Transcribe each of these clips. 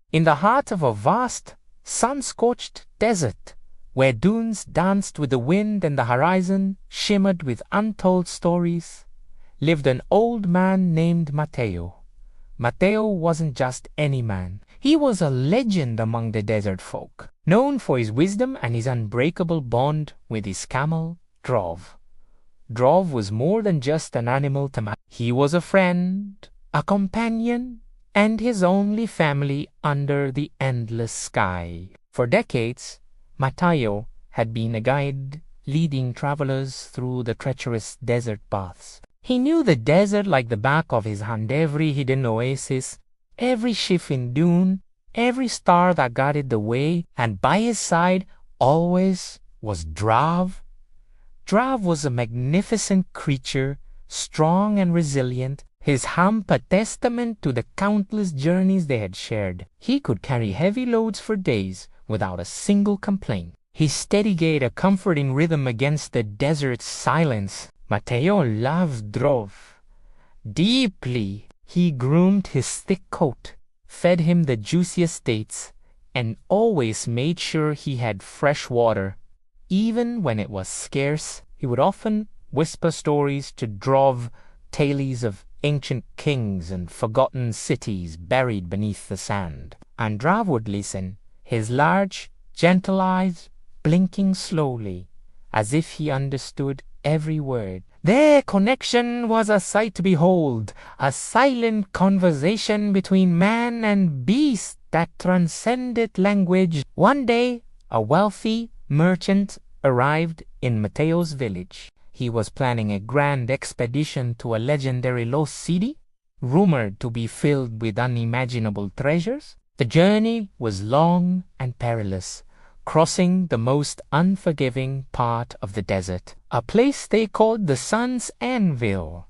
In the heart of a vast, sun-scorched desert, where dunes danced with the wind and the horizon shimmered with untold stories, lived an old man named Mateo. Mateo wasn't just any man. He was a legend among the desert folk, known for his wisdom and his unbreakable bond with his camel, Drov. Drov was more than just an animal to Mateo. He was a friend, a companion, and his only family under the endless sky. For decades, Mateo had been a guide leading travelers through the treacherous desert paths. He knew the desert like the back of his hand, every hidden oasis, every shifting dune, every star that guided the way, and by his side always was Drov. Drov was a magnificent creature, strong and resilient, his hump a testament to the countless journeys they had shared. He could carry heavy loads for days without a single complaint. His steady gait a comforting rhythm against the desert's silence. Mateo loved Drov deeply. He groomed his thick coat, fed him the juiciest dates, and always made sure he had fresh water. Even when it was scarce, he would often whisper stories to Drov, tales of ancient kings and forgotten cities buried beneath the sand. And Drov would listen, his large, gentle eyes blinking slowly, as if he understood every word. Their connection was a sight to behold, a silent conversation between man and beast that transcended language. One day, a wealthy merchant arrived in Mateo's village. He was planning a grand expedition to a legendary lost city, rumored to be filled with unimaginable treasures. The journey was long and perilous, crossing the most unforgiving part of the desert, a place they called the Sun's Anvil.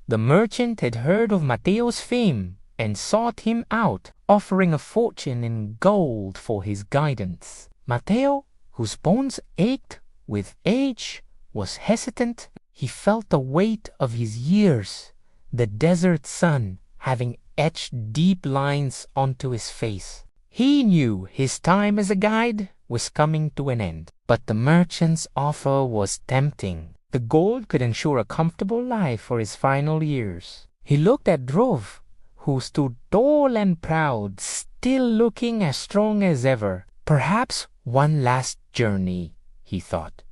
The merchant had heard of Mateo's fame and sought him out, offering a fortune in gold for his guidance. Mateo, whose bones ached with age, was hesitant. He felt the weight of his years, the desert sun having etched deep lines onto his face. He knew his time as a guide was coming to an end, but the merchant's offer was tempting. The gold could ensure a comfortable life for his final years. He looked at Drov, who stood tall and proud, still looking as strong as ever. Perhaps one last journey, he thought.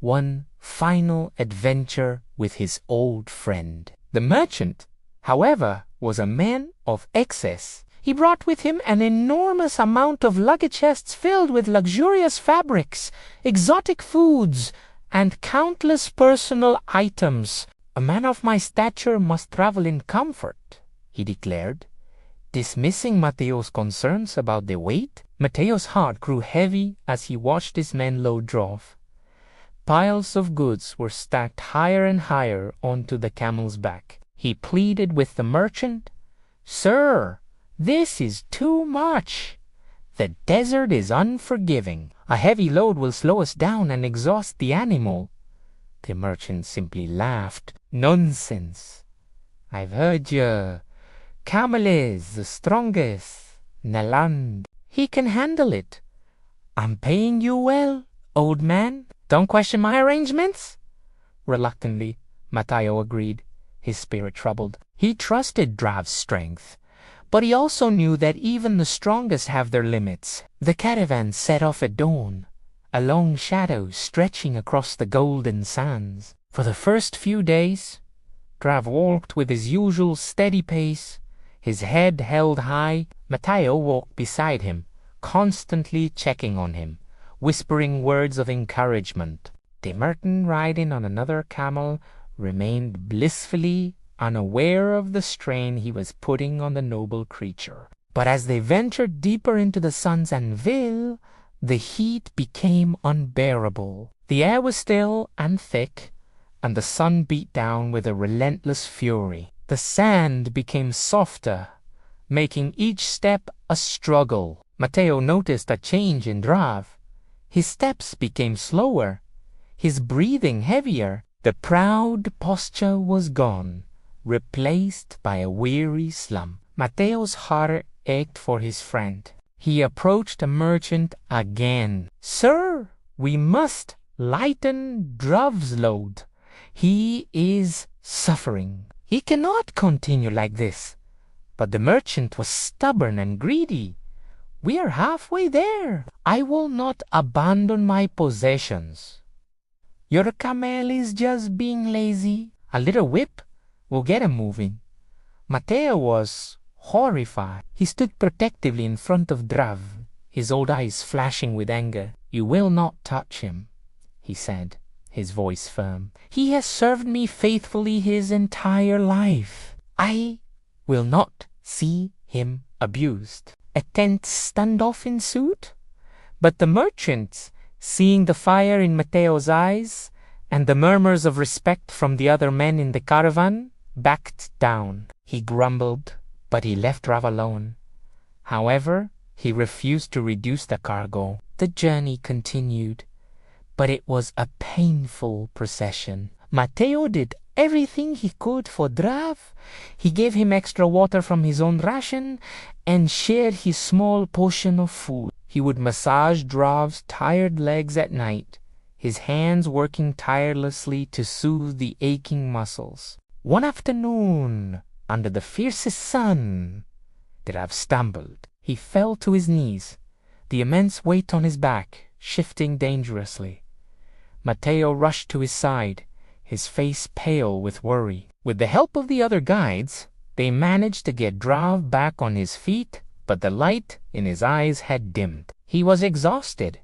One final adventure with his old friend. The merchant, however, was a man of excess. He brought with him an enormous amount of luggage chests filled with luxurious fabrics, exotic foods, and countless personal items. A man of my stature must travel in comfort, he declared, dismissing Mateo's concerns about the weight. Mateo's heart grew heavy as he watched his men load Drov. Piles of goods were stacked higher and higher onto the camel's back. He pleaded with the merchant, "Sir, this is too much. The desert is unforgiving. A heavy load will slow us down and exhaust the animal." The merchant simply laughed. "Nonsense. I've heard you. Camel is the strongest in the land. He can handle it. I'm paying you well, old man. Don't question my arrangements." Reluctantly, Mateo agreed, his spirit troubled. He trusted Drav's strength, but he also knew that even the strongest have their limits. The caravan set off at dawn, a long shadow stretching across the golden sands. For the first few days, Drav walked with his usual steady pace, his head held high. Mateo walked beside him, constantly checking on him, whispering words of encouragement. The merchant, riding on another camel, remained blissfully unaware of the strain he was putting on the noble creature. But as they ventured deeper into the Sun's Anvil, the heat became unbearable. The air was still and thick, and the sun beat down with a relentless fury. The sand became softer, making each step a struggle. Mateo noticed a change in Drav. His steps became slower, his breathing heavier. The proud posture was gone, replaced by a weary slump. Mateo's heart ached for his friend. He approached the merchant again. "Sir, we must lighten Drov's load. He is suffering. He cannot continue like this." But the merchant was stubborn and greedy. "We are halfway there. I will not abandon my possessions. Your camel is just being lazy. A little whip will get him moving." Mateo was horrified. He stood protectively in front of Drov, his old eyes flashing with anger. "You will not touch him," he said, his voice firm. "He has served me faithfully his entire life. I will not see him abused." A tense standoff ensued, but the merchant, seeing the fire in Mateo's eyes and the murmurs of respect from the other men in the caravan, backed down. He grumbled, but he left Drov alone. However, he refused to reduce the cargo. The journey continued, but it was a painful procession. Mateo did everything he could for Drov. He gave him extra water from his own ration and shared his small portion of food. He would massage Drov's tired legs at night, his hands working tirelessly to soothe the aching muscles. One afternoon, under the fiercest sun, Drov stumbled. He fell to his knees, the immense weight on his back shifting dangerously. Mateo rushed to his side, his face pale with worry. With the help of the other guides, they managed to get Drov back on his feet, but the light in his eyes had dimmed. He was exhausted,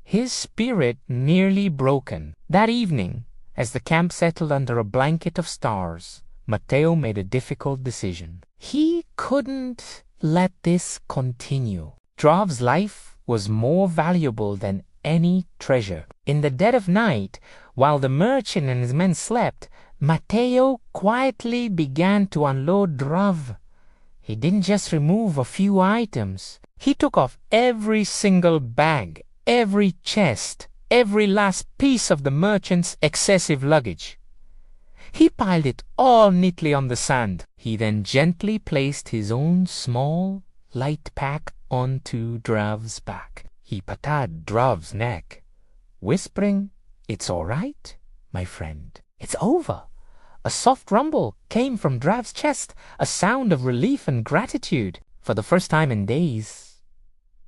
his spirit nearly broken. That evening, as the camp settled under a blanket of stars, Mateo made a difficult decision. He couldn't let this continue. Drov's life was more valuable than any treasure. In the dead of night, while the merchant and his men slept, Mateo quietly began to unload Drov. He didn't just remove a few items. He took off every single bag, every chest, every last piece of the merchant's excessive luggage. He piled it all neatly on the sand. He then gently placed his own small, light pack onto Drov's back. He patted Drov's neck, whispering, "It's all right, my friend. It's over." A soft rumble came from Drov's chest, a sound of relief and gratitude. For the first time in days,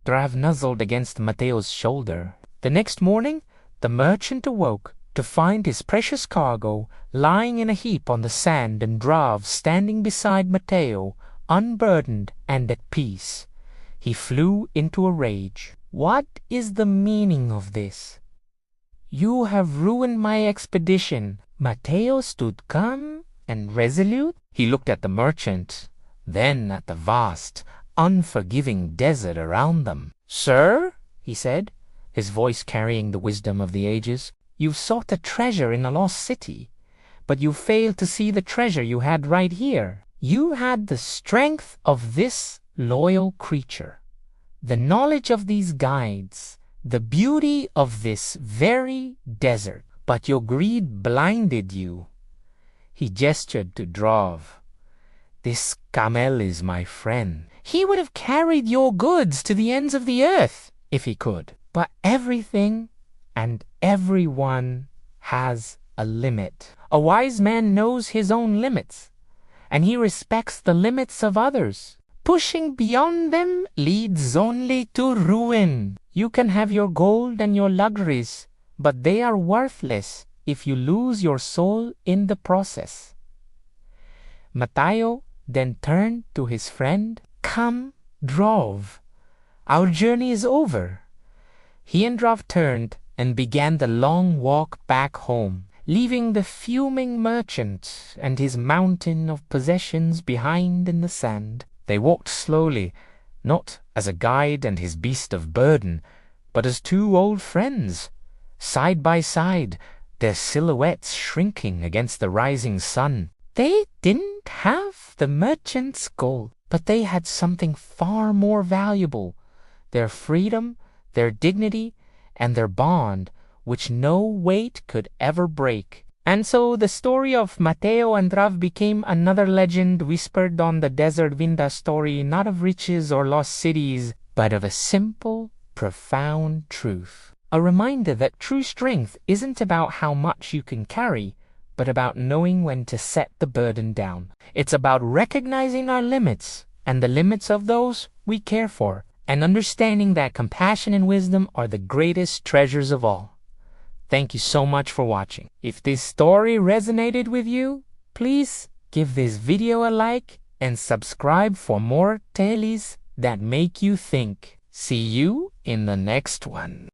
Drov nuzzled against Mateo's shoulder. The next morning, the merchant awoke to find his precious cargo lying in a heap on the sand and Drov standing beside Mateo, unburdened and at peace. He flew into a rage. "What is the meaning of this? You have ruined my expedition." Mateo stood calm and resolute. He looked at the merchant, then at the vast, unforgiving desert around them. "Sir," he said, his voice carrying the wisdom of the ages, "you've sought a treasure in a lost city, but you failed to see the treasure you had right here. You had the strength of this loyal creature, the knowledge of these guides, the beauty of this very desert, but your greed blinded you." He gestured to Drov. "This camel is my friend. He would have carried your goods to the ends of the earth if he could. But everything and everyone has a limit. A wise man knows his own limits, and he respects the limits of others. Pushing beyond them leads only to ruin. You can have your gold and your luxuries, but they are worthless if you lose your soul in the process." Mateo then turned to his friend. "Come, Drov. Our journey is over." He and Drov turned and began the long walk back home, leaving the fuming merchant and his mountain of possessions behind in the sand. They walked slowly, not as a guide and his beast of burden, but as two old friends, side by side, their silhouettes shrinking against the rising sun. They didn't have the merchant's gold, but they had something far more valuable, their freedom, their dignity, and their bond, which no weight could ever break. And so the story of Mateo and Rav became another legend whispered on the desert wind, a story not of riches or lost cities, but of a simple, profound truth. A reminder that true strength isn't about how much you can carry, but about knowing when to set the burden down. It's about recognizing our limits and the limits of those we care for, and understanding that compassion and wisdom are the greatest treasures of all. Thank you so much for watching. If this story resonated with you, please give this video a like and subscribe for more tales that make you think. See you in the next one.